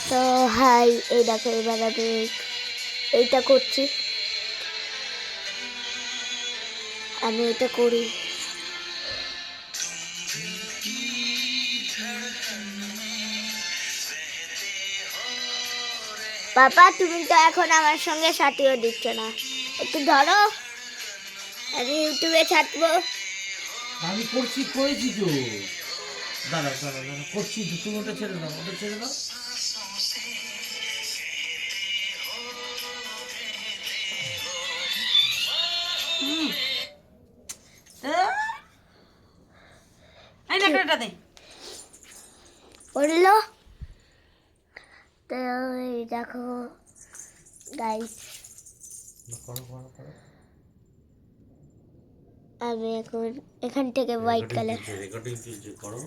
তো হাই, এই দেখো এবার আমি এইটা করছি, আমি এটা করি। বাবা তুমি তো এখন আমার সঙ্গে সাথীও দিচ্ছ না, একটু ধরো, আমি ইউটিউবে ছাড়বো। আমি করছি, করেছি তো, দাঁড়া দাঁড়া দাঁড়া, করছি তো, তুমি ওটা ছেড়ে দাও, ওটা ছেড়ে দাও। বললো তো এই দেখো গাইস, আমি এখন এখান থেকে হোয়াইট কালার, রেকর্ডিং করো।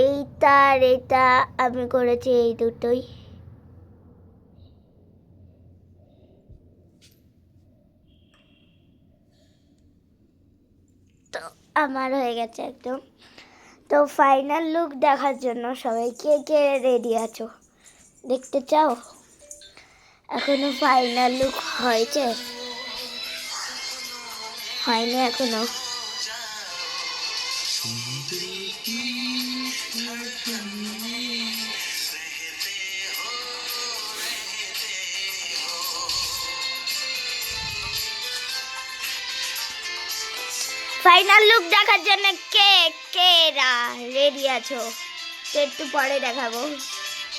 এইটা আর এটা আমি করেছি, এই দুটোই। তো আমার হয়ে গেছে একদম। তো ফাইনাল লুক দেখার জন্য সবাই কে কে রেডি আছো, দেখতে চাও? এখনো ফাইনাল লুক হয়েছে হয়নি এখনো। ফাইনাল লুক দেখার জন্য কে কে রেডি আছো একটু পরে দেখাবো।